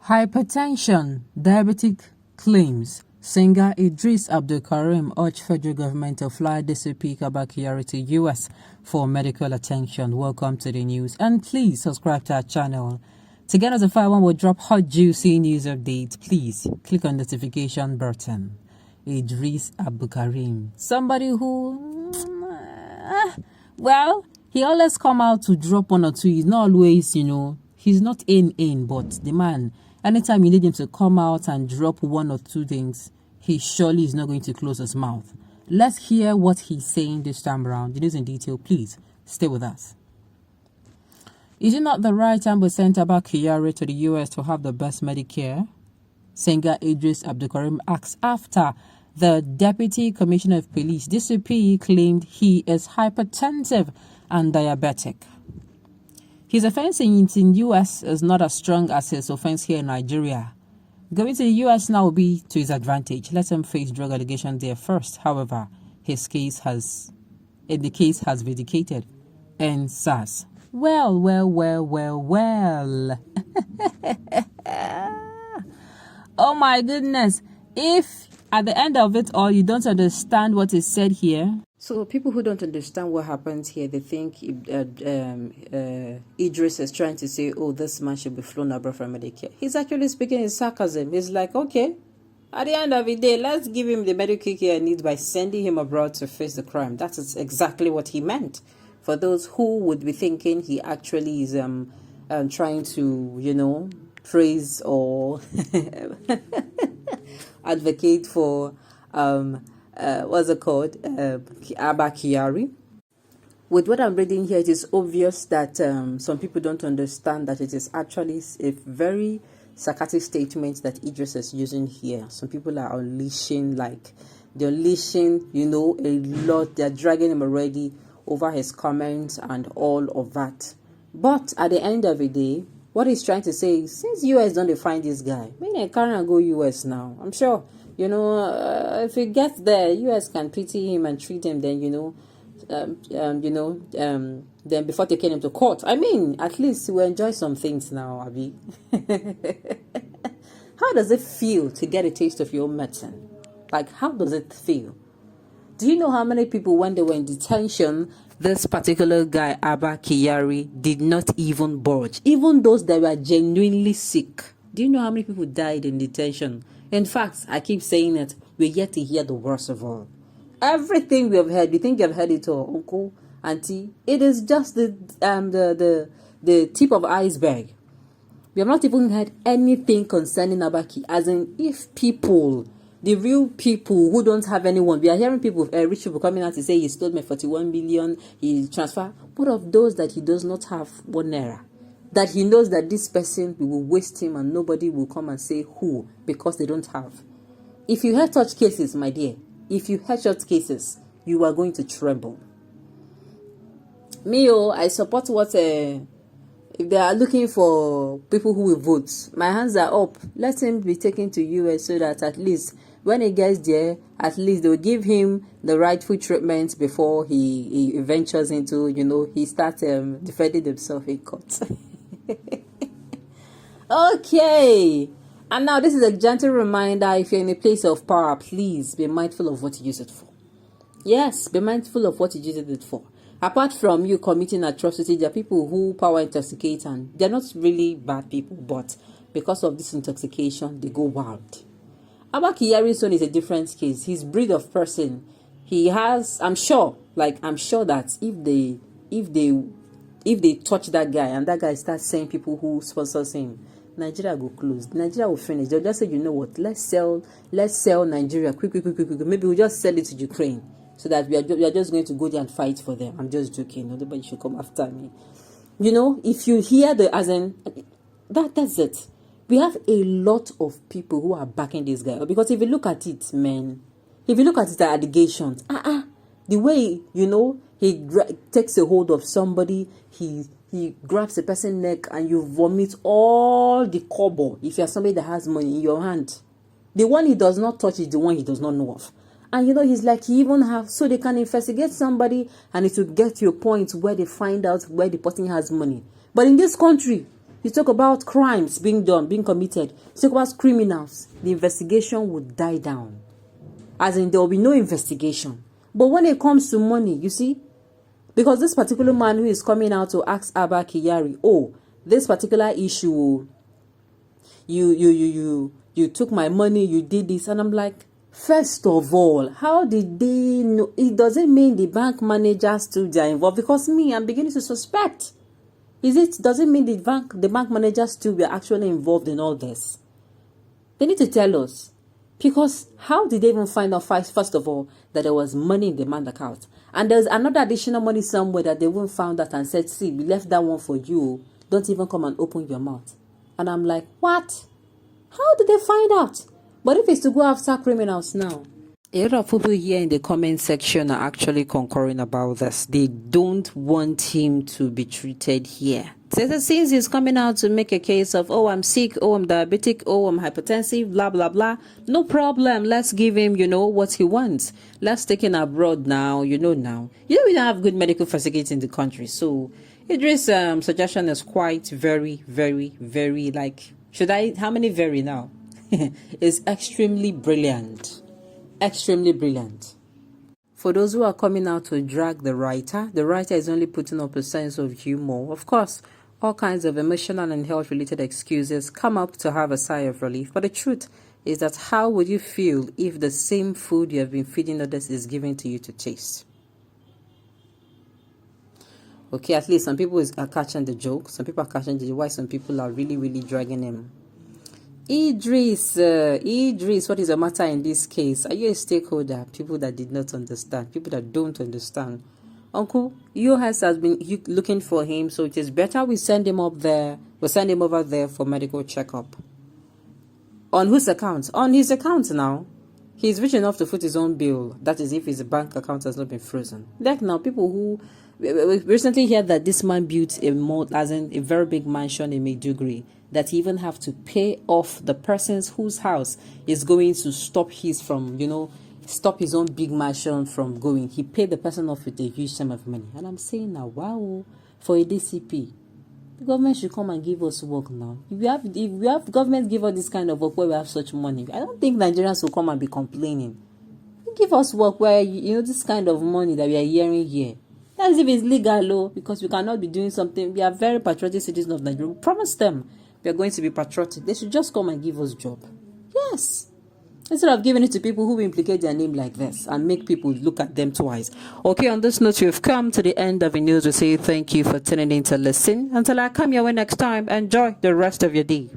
Hypertension, diabetic claims. Singer Idris Abdul Karim urged federal government to fly DCP Kyari to US for medical attention. Welcome to the news, and please subscribe to our channel. To get notified when we drop hot juicy news updates, please click on the notification button. Idris Abdul Karim, somebody who, well, he always come out to drop one or two. He's not always, he's not in, but the man, anytime you need him to come out and drop one or two things, he surely is not going to close his mouth. Let's hear what he's saying this time around. The news in detail, please stay with us. Is it not the right time we sent Kyari to the US to have the best Medicare? Singer Idris Abdul Karim asks after the Deputy Commissioner of Police, DCP, claimed he is hypertensive and diabetic. His offense in US is not as strong as his offense here in Nigeria. Going to the US now will be to his advantage. Let him face drug allegations there first. However, the case has vindicated and says, well. Oh my goodness. If at the end of it all you don't understand what is said here. So people who don't understand what happens here, they think Idris is trying to say, oh, this man should be flown abroad from Medicare. He's actually speaking in sarcasm. He's like, okay, at the end of the day, let's give him the medical care he needs by sending him abroad to face the crime. That is exactly what he meant. For those who would be thinking he actually is trying to, praise or advocate for what's it called? Kyari. With what I'm reading here, it is obvious that some people don't understand that it is actually a very sarcastic statement that Idris is using here. Some people are unleashing, they're unleashing, a lot. They're dragging him already over his comments and all of that. But at the end of the day, what he's trying to say is, since US don't find this guy, maybe I can't go US now. I'm sure. If he gets there, US can pity him and treat him. Then then before taking him to court. I mean, at least we enjoy some things now, Abi. How does it feel to get a taste of your own medicine? How does it feel? Do you know how many people, when they were in detention, this particular guy, Kyari, did not even budge? Even those that were genuinely sick. Do you know how many people died in detention? In fact, I keep saying it, we're yet to hear the worst of all. Everything we have heard, we think you have heard it all, uncle, auntie. It is just the tip of iceberg. We have not even heard anything concerning Abaki, as in if people, the real people who don't have anyone, we are hearing people, rich people coming out to say he stole me 41 million, he transferred. What of those that he does not have 1 naira? That he knows that this person will waste him and nobody will come and say who, because they don't have. If you heard such cases, my dear, if you heard such cases, you are going to tremble. I support what, if they are looking for people who will vote, my hands are up. Let him be taken to US so that at least when he gets there, at least they will give him the rightful treatment before he ventures into, he starts defending himself in court. Okay, and now this is a gentle reminder. If you're in a place of power, please be mindful of what you use it for. Yes, be mindful of what you use it for. Apart from you committing atrocity, there are people who power intoxicate, and they're not really bad people, but because of this intoxication, they go wild. Kyari's son is a different case. His breed of person, he has, I'm sure that if they touch that guy and that guy starts saying people who sponsors him, Nigeria will close. Nigeria will finish. They'll just say, you know what? Let's sell Nigeria quick. Maybe we'll just sell it to Ukraine so that we are just going to go there and fight for them. I'm just joking. Nobody should come after me. If you hear that's it. We have a lot of people who are backing this guy, because if you look at it, man, if you look at it, the allegations, the way he takes a hold of somebody, he grabs the person's neck and you vomit all the kobo. If you're somebody that has money in your hand, the one he does not touch is the one he does not know of. And he's like, he even have, so they can investigate somebody and it will get to a point where they find out where the person has money. But in this country, You talk about crimes being done, being committed. You talk about criminals. The investigation would die down. As in, there will be no investigation. But when it comes to money, you see, because this particular man who is coming out to ask Abba Kyari, oh, this particular issue, you took my money, you did this, and I'm like, first of all, how did they know? It doesn't mean the bank managers too are involved, because me, I'm beginning to suspect. Does it mean the bank managers too were actually involved in all this? They need to tell us. Because how did they even find out, first of all, that there was money in the bank account? And there's another additional money somewhere that they won't found out and said, see, we left that one for you. Don't even come and open your mouth. And I'm like, what? How did they find out? But if it's to go after criminals now. A lot of people here in the comment section are actually concurring about this. They don't want him to be treated here. So since he's coming out to make a case of, oh, I'm sick, oh, I'm diabetic, oh, I'm hypertensive, blah, blah, blah. No problem. Let's give him, what he wants. Let's take him abroad now, now. We don't have good medical facilities in the country. So Idris' suggestion is quite very, very, very, how many very now? Is extremely brilliant. Extremely brilliant. For those who are coming out to drag the writer is only putting up a sense of humor. Of course, all kinds of emotional and health-related excuses come up to have a sigh of relief. But the truth is that how would you feel if the same food you have been feeding others is given to you to taste? Okay, at least some people are catching the joke. Some people are catching the joke. Why some people are really, really dragging him? Idris, what is the matter in this case? Are you a stakeholder? People that did not understand, people that don't understand. Uncle, US has been looking for him, so it is better we send him up there. We'll send him over there for medical checkup. On whose account? On his account now. He's rich enough to foot his own bill. That is if his bank account has not been frozen. Like now, people who we recently heard that this man built a very big mansion in Maiduguri, that he even have to pay off the person's whose house is going to stop his own big mansion from going. He paid the person off with a huge sum of money. And I'm saying now, wow, for a DCP, the government should come and give us work now. If we have government give us this kind of work where we have such money, I don't think Nigerians will come and be complaining. Give us work where, this kind of money that we are hearing here. That's if it's legal, because we cannot be doing something. We are very patriotic citizens of Nigeria. We promise them we are going to be patriotic. They should just come and give us job. Yes. Instead of giving it to people who implicate their name like this and make people look at them twice. Okay, on this note, we've come to the end of the news. We say thank you for tuning in to listen. Until I come your way next time, enjoy the rest of your day.